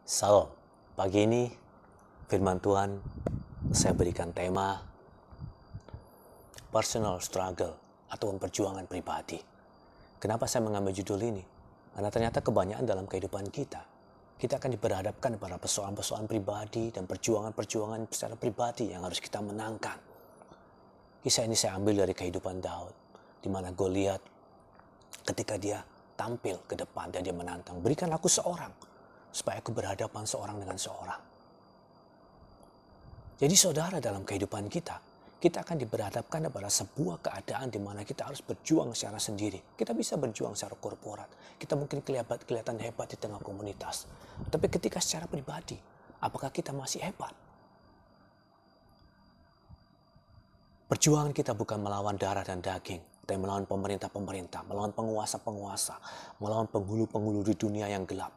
Salam, pagi ini firman Tuhan saya berikan tema personal struggle atau perjuangan pribadi. Kenapa saya mengambil judul ini? Karena ternyata kebanyakan dalam kehidupan kita akan diperhadapkan pada persoalan-persoalan pribadi dan perjuangan-perjuangan secara pribadi yang harus kita menangkan. Kisah ini saya ambil dari kehidupan Daud, di mana Goliat ketika dia tampil ke depan dan dia menantang, berikan aku seorang, supaya aku berhadapan seorang dengan seorang. Jadi saudara, dalam kehidupan kita akan diberhadapkan pada sebuah keadaan di mana kita harus berjuang secara sendiri. Kita bisa berjuang secara korporat. Kita mungkin kelihatan hebat di tengah komunitas. Tapi ketika secara pribadi, apakah kita masih hebat? Perjuangan kita bukan melawan darah dan daging, tapi melawan pemerintah-pemerintah, melawan penguasa-penguasa, melawan penghulu-penghulu di dunia yang gelap,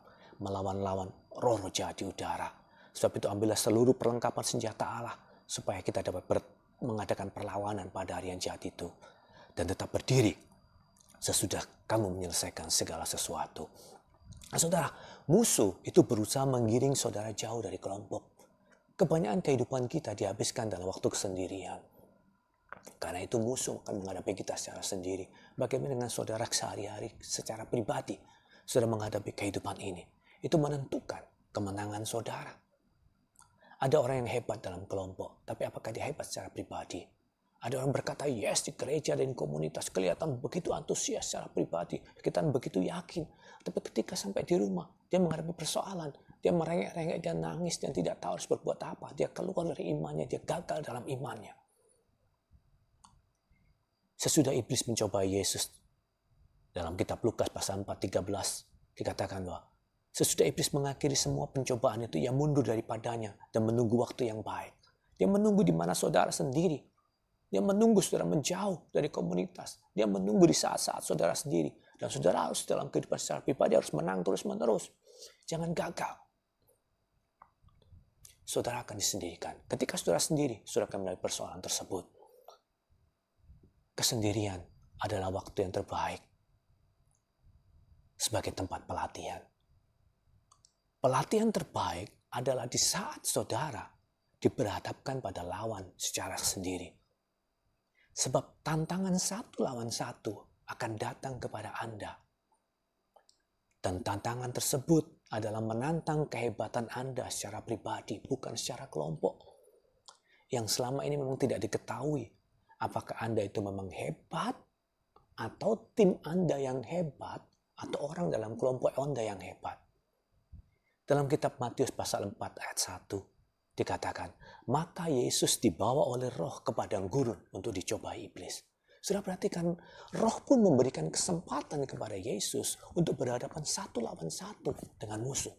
melawan roh-roh jahat di udara. Sebab itu ambillah seluruh perlengkapan senjata Allah supaya kita dapat mengadakan perlawanan pada hari yang jahat itu. Dan tetap berdiri sesudah kamu menyelesaikan segala sesuatu. Nah, saudara, musuh itu berusaha menggiring saudara jauh dari kelompok. Kebanyakan kehidupan kita dihabiskan dalam waktu kesendirian. Karena itu musuh akan menghadapi kita secara sendiri. Bagaimana dengan saudara sehari-hari secara pribadi? Saudara menghadapi kehidupan ini. Itu menentukan kemenangan saudara. Ada orang yang hebat dalam kelompok, tapi apakah dia hebat secara pribadi? Ada orang berkata yes di gereja dan komunitas, kelihatan begitu antusias secara pribadi, kelihatan begitu yakin. Tapi ketika sampai di rumah, dia menghadapi persoalan, dia merengek-rengek, dia nangis dan tidak tahu harus berbuat apa. Dia keluar dari imannya, dia gagal dalam imannya. Sesudah iblis mencoba Yesus, dalam kitab Lukas pasal 4:13 dikatakan bahwa sesudah iblis mengakhiri semua pencobaan itu, ia mundur daripadanya dan menunggu waktu yang baik. Dia menunggu di mana saudara sendiri. Dia menunggu saudara menjauh dari komunitas. Dia menunggu di saat-saat saudara sendiri. Dan saudara harus dalam kehidupan secara pribadi harus menang terus-menerus. Jangan gagal. Saudara akan disendirikan. Ketika saudara sendiri, saudara akan melalui persoalan tersebut. Kesendirian adalah waktu yang terbaik sebagai tempat pelatihan. Pelatihan terbaik adalah di saat saudara diberhadapkan pada lawan secara sendiri. Sebab tantangan satu lawan satu akan datang kepada Anda. Dan tantangan tersebut adalah menantang kehebatan Anda secara pribadi, bukan secara kelompok. Yang selama ini memang tidak diketahui apakah Anda itu memang hebat, atau tim Anda yang hebat, atau orang dalam kelompok Anda yang hebat. Dalam kitab Matius pasal 4 ayat 1 dikatakan, maka Yesus dibawa oleh roh ke padang gurun untuk dicobai iblis. Sudah perhatikan, roh pun memberikan kesempatan kepada Yesus untuk berhadapan satu lawan satu dengan musuh.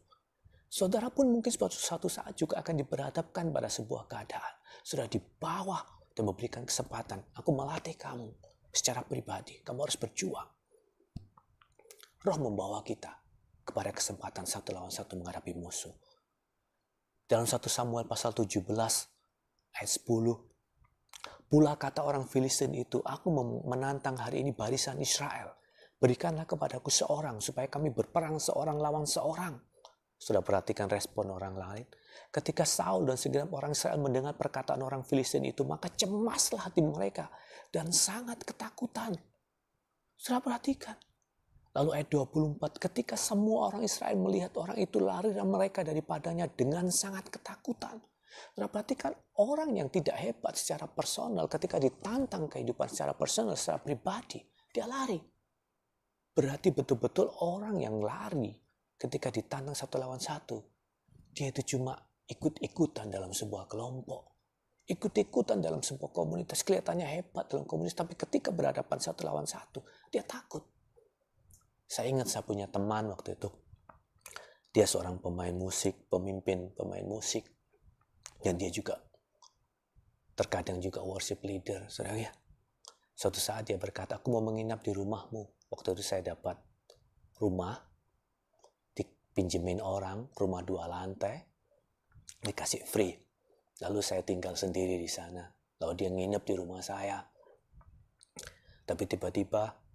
Saudara pun mungkin suatu saat juga akan diberhadapkan pada sebuah keadaan. Sudah dibawa dan memberikan kesempatan, aku melatih kamu secara pribadi, kamu harus berjuang. Roh membawa kita kepada kesempatan satu lawan satu menghadapi musuh. Dalam 1 Samuel pasal 17 ayat 10, pula kata orang Filistin itu, aku menantang hari ini barisan Israel. Berikanlah kepadaku seorang supaya kami berperang seorang lawan seorang. Sudah perhatikan respon orang lain. Ketika Saul dan segenap orang Israel mendengar perkataan orang Filistin itu, maka cemaslah hati mereka dan sangat ketakutan. Sudah perhatikan. Lalu ayat 24, ketika semua orang Israel melihat orang itu, lari mereka daripadanya dengan sangat ketakutan. Perhatikan, orang yang tidak hebat secara personal ketika ditantang kehidupan secara personal, secara pribadi, dia lari. Berarti betul-betul orang yang lari ketika ditantang satu lawan satu, dia itu cuma ikut-ikutan dalam sebuah kelompok. Ikut-ikutan dalam sebuah komunitas, kelihatannya hebat dalam komunitas, tapi ketika berhadapan satu lawan satu, dia takut. Saya ingat saya punya teman waktu itu. Dia seorang pemain musik, pemimpin pemain musik. Dan dia juga terkadang juga worship leader. Saudara ya. Suatu saat dia berkata, aku mau menginap di rumahmu. Waktu itu saya dapat rumah, dipinjemin orang, rumah 2 lantai, dikasih free. Lalu saya tinggal sendiri di sana. Lalu dia nginep di rumah saya. Tapi tiba-tiba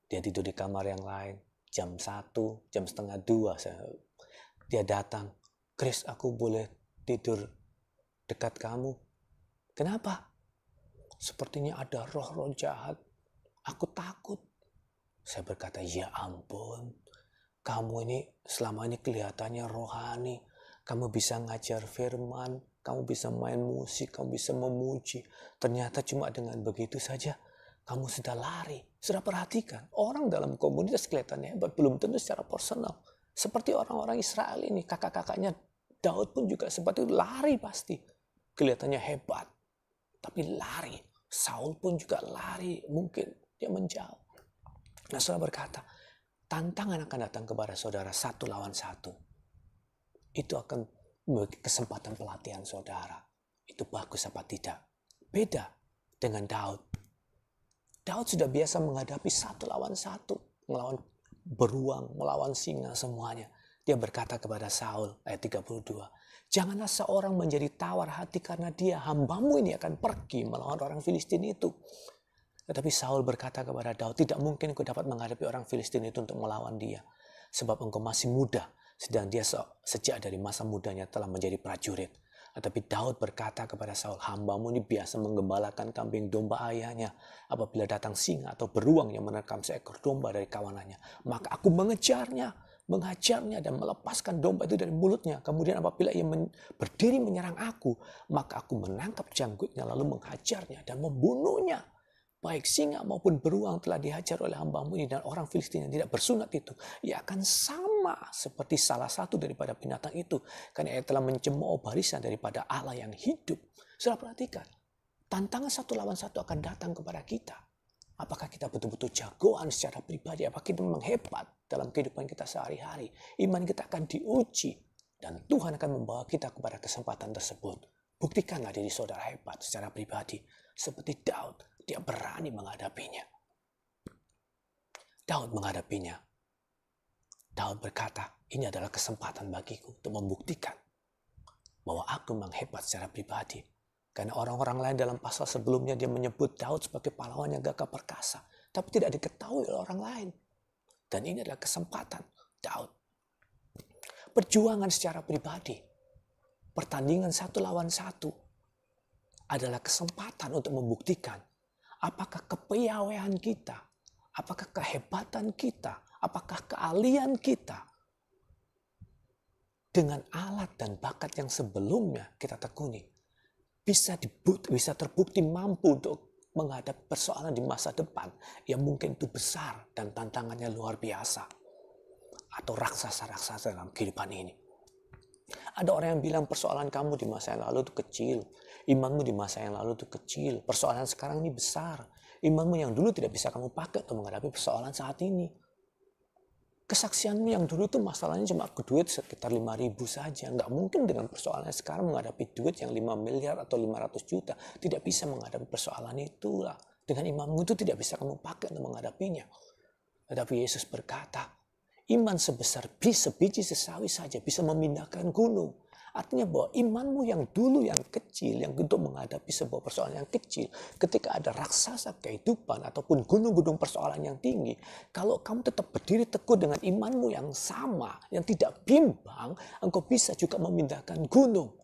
dia tidur di kamar yang lain. Jam 1, jam setengah 2, dia datang. Grace, aku boleh tidur dekat kamu. Kenapa? Sepertinya ada roh-roh jahat. Aku takut. Saya berkata, ya ampun. Kamu ini selama ini kelihatannya rohani. Kamu bisa ngajar firman. Kamu bisa main musik. Kamu bisa memuji. Ternyata cuma dengan begitu saja kamu sudah lari. Sudah perhatikan. Orang dalam komunitas kelihatannya hebat. Belum tentu secara personal. Seperti orang-orang Israel ini. Kakak-kakaknya Daud pun juga seperti itu. Lari pasti. Kelihatannya hebat. Tapi lari. Saul pun juga lari. Mungkin dia menjauh. Nah, saudara berkata, tantangan akan datang kepada saudara 1 lawan 1. Itu akan memberi kesempatan pelatihan saudara. Itu bagus apa tidak? Beda dengan Daud. Daud sudah biasa menghadapi 1 lawan 1. Melawan beruang, melawan singa semuanya. Dia berkata kepada Saul, ayat 32. Janganlah seorang menjadi tawar hati karena dia, hambamu ini akan pergi melawan orang Filistin itu. Tetapi Saul berkata kepada Daud, tidak mungkin engkau dapat menghadapi orang Filistin itu untuk melawan dia. Sebab engkau masih muda, sedang dia sejak dari masa mudanya telah menjadi prajurit. Tetapi Daud berkata kepada Saul, hambamu ini biasa menggembalakan kambing domba ayahnya. Apabila datang singa atau beruang yang menerkam seekor domba dari kawanannya, maka aku menghajarnya dan melepaskan domba itu dari mulutnya. Kemudian apabila ia berdiri menyerang aku, maka aku menangkap janggutnya lalu menghajarnya dan membunuhnya. Baik singa maupun beruang telah dihajar oleh hambamu ini dan orang Filistin yang tidak bersunat itu. Ia akan sama seperti salah satu daripada binatang itu. Karena ia telah mencemooh barisan daripada Allah yang hidup. Sudah perhatikan. Tantangan 1 lawan 1 akan datang kepada kita. Apakah kita betul-betul jagoan secara pribadi? Apakah kita memang hebat dalam kehidupan kita sehari-hari? Iman kita akan diuji. Dan Tuhan akan membawa kita kepada kesempatan tersebut. Buktikanlah diri saudara hebat secara pribadi. Seperti Daud. Dia berani menghadapinya. Daud menghadapinya. Daud berkata, ini adalah kesempatan bagiku untuk membuktikan bahwa aku memang hebat secara pribadi. Karena orang-orang lain dalam pasal sebelumnya dia menyebut Daud sebagai pahlawan yang gagah perkasa. Tapi tidak diketahui oleh orang lain. Dan ini adalah kesempatan Daud. Perjuangan secara pribadi. Pertandingan 1 lawan 1 adalah kesempatan untuk membuktikan apakah kepiawaian kita, apakah kehebatan kita, apakah keahlian kita dengan alat dan bakat yang sebelumnya kita tekuni bisa terbukti mampu untuk menghadapi persoalan di masa depan yang mungkin itu besar dan tantangannya luar biasa atau raksasa-raksasa dalam kehidupan ini. Ada orang yang bilang persoalan kamu di masa yang lalu itu kecil. Imanmu di masa yang lalu itu kecil. Persoalan sekarang ini besar. Imanmu yang dulu tidak bisa kamu pakai untuk menghadapi persoalan saat ini. Kesaksianmu yang dulu itu masalahnya cuma duit sekitar 5.000 saja. Nggak mungkin dengan persoalan sekarang menghadapi duit yang 5 miliar atau 500 juta. Tidak bisa menghadapi persoalan itulah. Dengan imanmu itu tidak bisa kamu pakai untuk menghadapinya. Tetapi Yesus berkata, iman sebesar sebiji sesawi saja bisa memindahkan gunung. Artinya bahwa imanmu yang dulu yang kecil, yang untuk menghadapi sebuah persoalan yang kecil, ketika ada raksasa kehidupan ataupun gunung-gunung persoalan yang tinggi, kalau kamu tetap berdiri teguh dengan imanmu yang sama, yang tidak bimbang, engkau bisa juga memindahkan gunung.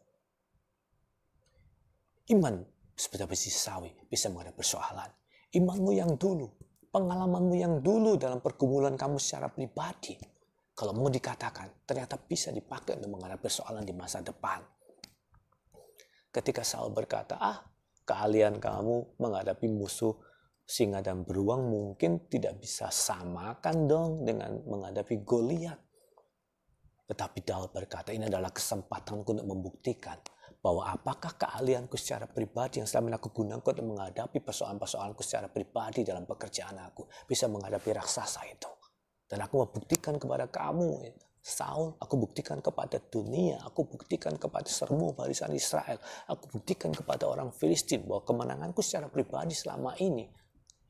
Iman seperti besi sawi bisa menghadapi persoalan. Imanmu yang dulu, pengalamanmu yang dulu dalam pergumulan kamu secara pribadi, kalau mau dikatakan, ternyata bisa dipakai untuk menghadapi persoalan di masa depan. Ketika Saul berkata, keahlian kamu menghadapi musuh singa dan beruang mungkin tidak bisa samakan dong dengan menghadapi Goliat. Tetapi Daud berkata, ini adalah kesempatanku untuk membuktikan bahwa apakah keahlianku secara pribadi yang selama ini aku gunakan untuk menghadapi persoalan-persoalanku secara pribadi dalam pekerjaan aku bisa menghadapi raksasa itu. Dan aku membuktikan kepada kamu, Saul, aku buktikan kepada dunia, aku buktikan kepada semua barisan Israel, aku buktikan kepada orang Filistin bahwa kemenanganku secara pribadi selama ini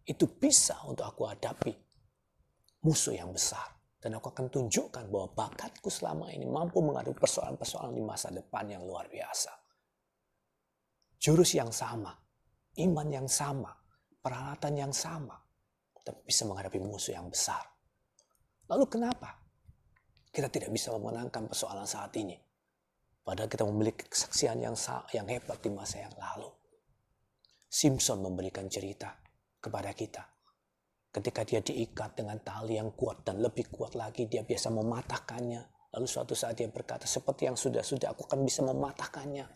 itu bisa untuk aku hadapi musuh yang besar. Dan aku akan tunjukkan bahwa bakatku selama ini mampu menghadapi persoalan-persoalan di masa depan yang luar biasa. Jurus yang sama, iman yang sama, peralatan yang sama, tapi bisa menghadapi musuh yang besar. Lalu kenapa kita tidak bisa memenangkan persoalan saat ini? Padahal kita memiliki kesaksian yang hebat di masa yang lalu. Simpson memberikan cerita kepada kita. Ketika dia diikat dengan tali yang kuat dan lebih kuat lagi, dia biasa mematahkannya. Lalu suatu saat dia berkata, seperti yang sudah-sudah aku akan bisa mematahkannya.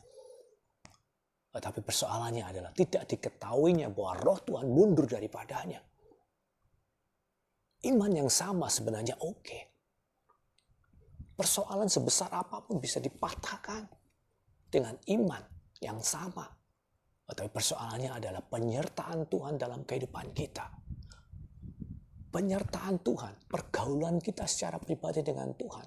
Tetapi persoalannya adalah tidak diketahuinya bahwa roh Tuhan mundur daripadanya. Iman yang sama sebenarnya oke. Persoalan sebesar apapun bisa dipatahkan dengan iman yang sama. Tetapi persoalannya adalah penyertaan Tuhan dalam kehidupan kita. Penyertaan Tuhan, pergaulan kita secara pribadi dengan Tuhan.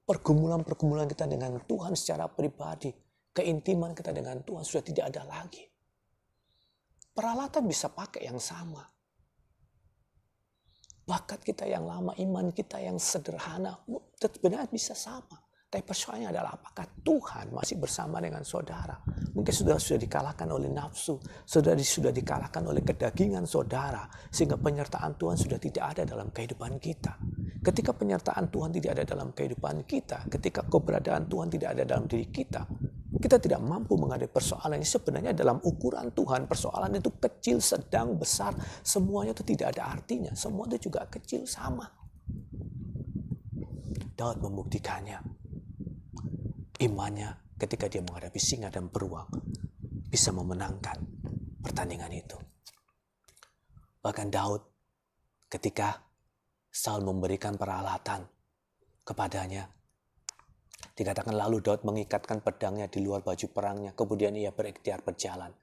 Pergumulan-pergumulan kita dengan Tuhan secara pribadi. Keintiman kita dengan Tuhan sudah tidak ada lagi. Peralatan bisa pakai yang sama. Bakat kita yang lama, iman kita yang sederhana, sebenarnya bisa sama. Tapi persoalannya adalah apakah Tuhan masih bersama dengan saudara. Mungkin saudara sudah dikalahkan oleh nafsu, saudara sudah dikalahkan oleh kedagingan saudara, sehingga penyertaan Tuhan sudah tidak ada dalam kehidupan kita. Ketika penyertaan Tuhan tidak ada dalam kehidupan kita, ketika keberadaan Tuhan tidak ada dalam diri kita, kita tidak mampu menghadapi persoalan ini. Sebenarnya dalam ukuran Tuhan, persoalan itu kecil, sedang, besar, semuanya itu tidak ada artinya. Semua itu juga kecil sama. Daud membuktikannya. Imannya ketika dia menghadapi singa dan beruang bisa memenangkan pertandingan itu. Bahkan Daud ketika Saul memberikan peralatan kepadanya, dikatakan lalu Daud mengikatkan pedangnya di luar baju perangnya, kemudian ia berikhtiar berjalan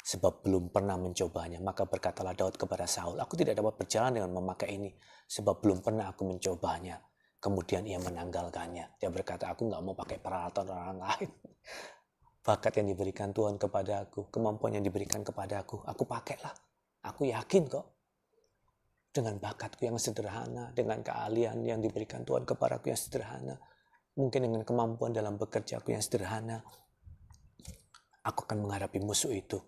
sebab belum pernah mencobanya. Maka berkatalah Daud kepada Saul, aku tidak dapat berjalan dengan memakai ini sebab belum pernah aku mencobanya. Kemudian ia menanggalkannya. Dia berkata, aku nggak mau pakai peralatan orang lain. Bakat yang diberikan Tuhan kepada aku, kemampuan yang diberikan kepada aku pakailah. Aku yakin kok. Dengan bakatku yang sederhana, dengan keahlian yang diberikan Tuhan kepadaku yang sederhana, mungkin dengan kemampuan dalam bekerja aku yang sederhana, aku akan menghadapi musuh itu.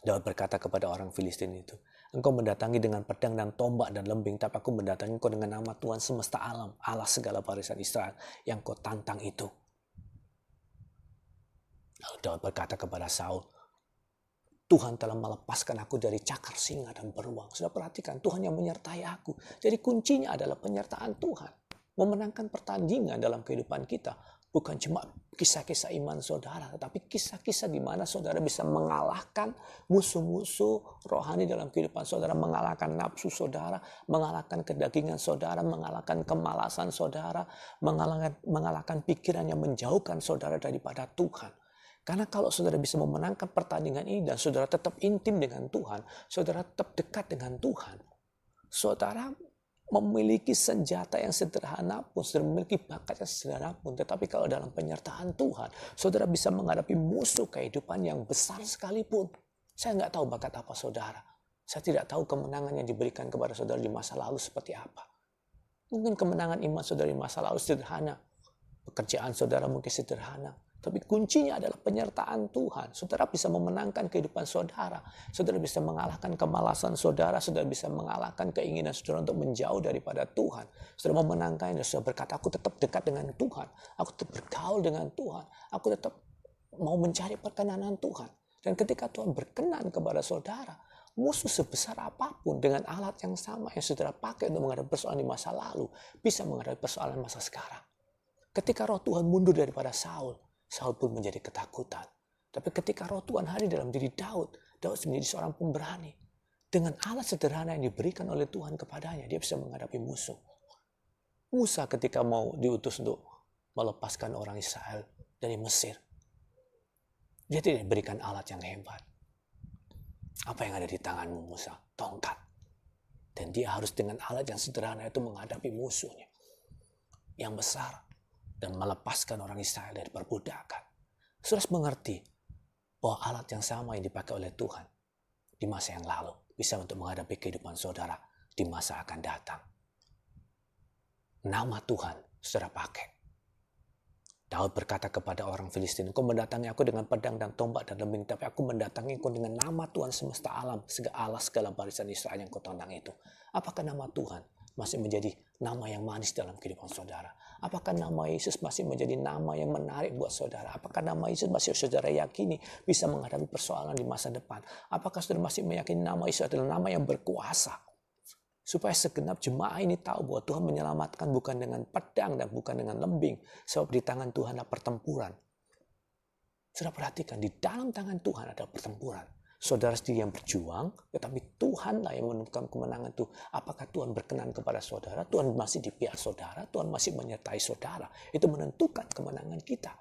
Daud berkata kepada orang Filistin itu, engkau mendatangi dengan pedang dan tombak dan lembing, tapi aku mendatangi engkau dengan nama Tuhan semesta alam, Allah segala barisan Israel, yang kau tantang itu. Lalu Daud berkata kepada Saul, Tuhan telah melepaskan aku dari cakar singa dan beruang. Sudah perhatikan, Tuhan yang menyertai aku. Jadi kuncinya adalah penyertaan Tuhan. Memenangkan pertandingan dalam kehidupan kita. Bukan cuma kisah-kisah iman saudara, tetapi kisah-kisah di mana saudara bisa mengalahkan musuh-musuh rohani dalam kehidupan saudara, mengalahkan nafsu saudara, mengalahkan kedagingan saudara, mengalahkan kemalasan saudara, mengalahkan pikiran yang menjauhkan saudara daripada Tuhan. Karena kalau saudara bisa memenangkan pertandingan ini dan saudara tetap intim dengan Tuhan, saudara tetap dekat dengan Tuhan, saudara memiliki senjata yang sederhana pun, saudara memiliki bakat yang sederhana pun, tetapi kalau dalam penyertaan Tuhan, saudara bisa menghadapi musuh kehidupan yang besar sekalipun. Saya nggak tahu bakat apa saudara. Saya tidak tahu kemenangan yang diberikan kepada saudara di masa lalu seperti apa. Mungkin kemenangan iman saudara di masa lalu sederhana. Pekerjaan saudara mungkin sederhana. Tapi kuncinya adalah penyertaan Tuhan. Saudara bisa memenangkan kehidupan saudara. Saudara bisa mengalahkan kemalasan saudara. Saudara bisa mengalahkan keinginan saudara untuk menjauh daripada Tuhan. Saudara memenangkannya. Saudara berkata, aku tetap dekat dengan Tuhan. Aku tetap bergaul dengan Tuhan. Aku tetap mau mencari perkenanan Tuhan. Dan ketika Tuhan berkenan kepada saudara, musuh sebesar apapun dengan alat yang sama yang saudara pakai untuk menghadapi persoalan di masa lalu, bisa menghadapi persoalan masa sekarang. Ketika roh Tuhan mundur daripada Saul, Saul pun menjadi ketakutan. Tapi ketika roh Tuhan hadir dalam diri Daud, Daud menjadi seorang pemberani. Dengan alat sederhana yang diberikan oleh Tuhan kepadanya, dia bisa menghadapi musuh. Musa ketika mau diutus untuk melepaskan orang Israel dari Mesir, dia tidak diberikan alat yang hebat. Apa yang ada di tanganmu Musa? Tongkat. Dan dia harus dengan alat yang sederhana itu menghadapi musuhnya yang besar dan melepaskan orang Israel dari perbudakan. Saudara mengerti bahwa alat yang sama yang dipakai oleh Tuhan di masa yang lalu bisa untuk menghadapi kehidupan saudara di masa akan datang. Nama Tuhan saudara pakai. Daud berkata kepada orang Filistin, engkau mendatangi aku dengan pedang dan tombak dan lembing, tapi aku mendatangi engkau dengan nama Tuhan semesta alam, Allah segala barisan Israel yang kau tantang itu. Apakah nama Tuhan? masih menjadi nama yang manis dalam kehidupan saudara? Apakah nama Yesus masih menjadi nama yang menarik buat saudara? Apakah nama Yesus masih saudara yakini bisa menghadapi persoalan di masa depan? Apakah saudara masih meyakini nama Yesus adalah nama yang berkuasa? Supaya segenap jemaah ini tahu bahwa Tuhan menyelamatkan bukan dengan pedang dan bukan dengan lembing. Sebab di tangan Tuhan ada pertempuran. Saudara perhatikan, di dalam tangan Tuhan ada pertempuran. Saudara sendiri yang berjuang, tetapi Tuhanlah yang menentukan kemenangan itu. Apakah Tuhan berkenan kepada saudara? Tuhan masih di pihak saudara? Tuhan masih menyertai saudara? Itu menentukan kemenangan kita.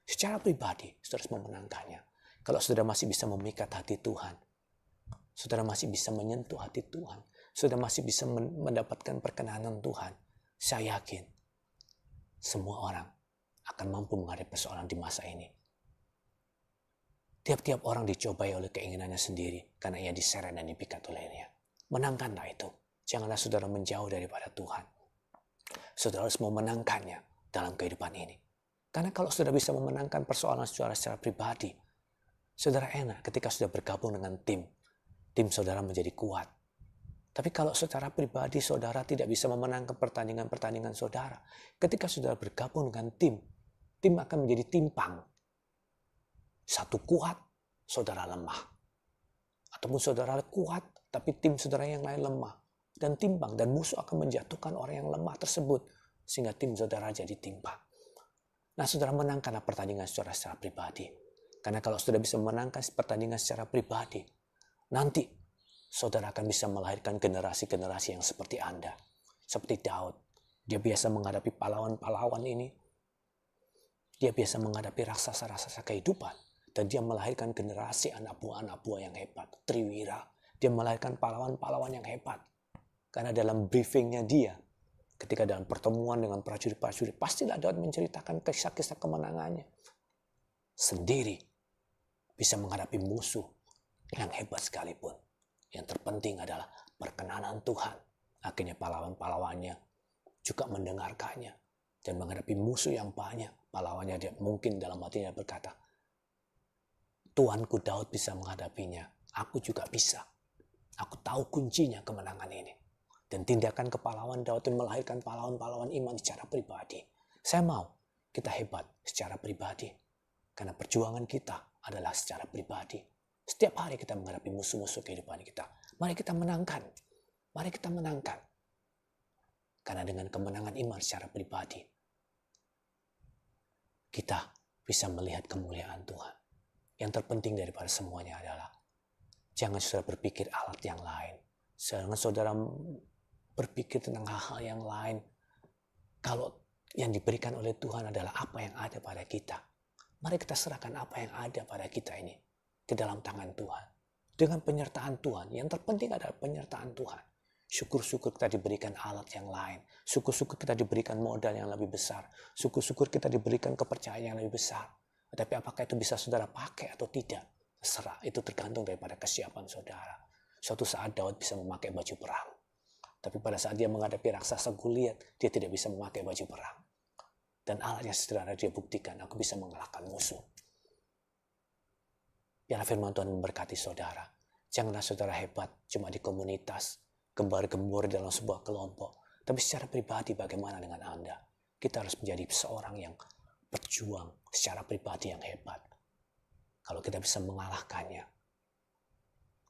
Secara pribadi, saudara harus memenangkannya. Kalau saudara masih bisa memikat hati Tuhan, saudara masih bisa menyentuh hati Tuhan, saudara masih bisa mendapatkan perkenanan Tuhan, saya yakin semua orang akan mampu menghadapi persoalan di masa ini. Tiap-tiap orang dicobai oleh keinginannya sendiri karena ia diseret dan dipikat olehnya. Menangkanlah itu. Janganlah saudara menjauh daripada Tuhan. Saudara harus memenangkannya dalam kehidupan ini. Karena kalau saudara bisa memenangkan persoalan saudara secara pribadi, saudara enak ketika sudah bergabung dengan tim saudara menjadi kuat. Tapi kalau secara pribadi saudara tidak bisa memenangkan pertandingan-pertandingan saudara, ketika saudara bergabung dengan tim akan menjadi timpang. Satu kuat, saudara lemah. Ataupun saudara kuat, tapi tim saudara yang lain lemah. Dan timpang, dan musuh akan menjatuhkan orang yang lemah tersebut. Sehingga tim saudara jadi timpang. Nah, saudara menangkanlah pertandingan saudara secara pribadi. Karena kalau saudara bisa memenangkan pertandingan secara pribadi, nanti saudara akan bisa melahirkan generasi-generasi yang seperti Anda. Seperti Daud. Dia biasa menghadapi pahlawan-pahlawan ini. Dia biasa menghadapi raksasa-raksasa kehidupan. Dan dia melahirkan generasi anak buah yang hebat. Triwira. Dia melahirkan pahlawan-pahlawan yang hebat. Karena dalam briefingnya dia, ketika dalam pertemuan dengan prajurit-prajurit, pastilah Daud menceritakan kisah-kisah kemenangannya. Sendiri bisa menghadapi musuh yang hebat sekalipun. Yang terpenting adalah perkenanan Tuhan. Akhirnya pahlawan-pahlawannya juga mendengarkannya. Dan menghadapi musuh yang banyak. Pahlawannya dia mungkin dalam hatinya berkata, Tuanku Daud bisa menghadapinya. Aku juga bisa. Aku tahu kuncinya kemenangan ini. Dan tindakan kepahlawan Daud itu melahirkan pahlawan-pahlawan iman secara pribadi. Saya mau kita hebat secara pribadi. Karena perjuangan kita adalah secara pribadi. Setiap hari kita menghadapi musuh-musuh kehidupan kita. Mari kita menangkan. Mari kita menangkan. Karena dengan kemenangan iman secara pribadi, kita bisa melihat kemuliaan Tuhan. Yang terpenting daripada semuanya adalah jangan saudara berpikir alat yang lain. Jangan saudara berpikir tentang hal-hal yang lain. Kalau yang diberikan oleh Tuhan adalah apa yang ada pada kita. Mari kita serahkan apa yang ada pada kita ini ke dalam tangan Tuhan. Dengan penyertaan Tuhan. Yang terpenting adalah penyertaan Tuhan. Syukur-syukur kita diberikan alat yang lain. Syukur-syukur kita diberikan modal yang lebih besar. Syukur-syukur kita diberikan kepercayaan yang lebih besar. Tapi apakah itu bisa saudara pakai atau tidak? Terserah, itu tergantung daripada kesiapan saudara. Suatu saat Daud bisa memakai baju perang. Tapi pada saat dia menghadapi raksasa Goliat, dia tidak bisa memakai baju perang. Dan alatnya saudara dia buktikan, aku bisa mengalahkan musuh. Biarlah firman Tuhan memberkati saudara. Janganlah saudara hebat cuma di komunitas, gembar-gembor dalam sebuah kelompok. Tapi secara pribadi bagaimana dengan Anda? Kita harus menjadi seorang yang berjuang secara pribadi yang hebat. Kalau kita bisa mengalahkannya,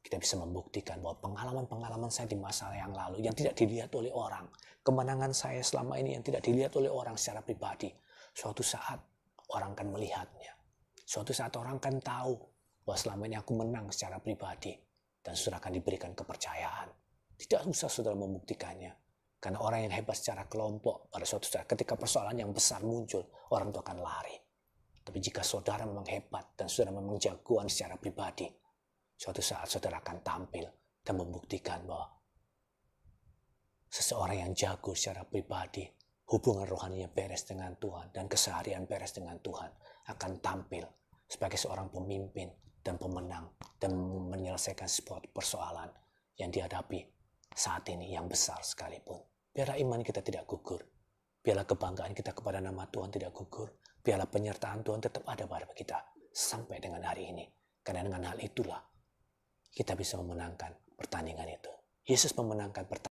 kita bisa membuktikan bahwa pengalaman-pengalaman saya di masa yang lalu yang tidak dilihat oleh orang, kemenangan saya selama ini yang tidak dilihat oleh orang secara pribadi, suatu saat orang akan melihatnya. Suatu saat orang akan tahu bahwa selama ini aku menang secara pribadi dan saudara akan diberikan kepercayaan. Tidak usah saudara membuktikannya. Karena orang yang hebat secara kelompok, pada suatu saat ketika persoalan yang besar muncul, orang itu akan lari. Tapi jika saudara memang hebat dan saudara memang jagoan secara pribadi, suatu saat saudara akan tampil dan membuktikan bahwa seseorang yang jago secara pribadi, hubungan rohaninya beres dengan Tuhan dan keseharian beres dengan Tuhan, akan tampil sebagai seorang pemimpin dan pemenang dan menyelesaikan sebuah persoalan yang dihadapi saat ini yang besar sekalipun. Biarlah iman kita tidak gugur. Biarlah kebanggaan kita kepada nama Tuhan tidak gugur. Biarlah penyertaan Tuhan tetap ada pada kita sampai dengan hari ini. Karena dengan hal itulah kita bisa memenangkan pertandingan itu. Yesus memenangkan pertandingan.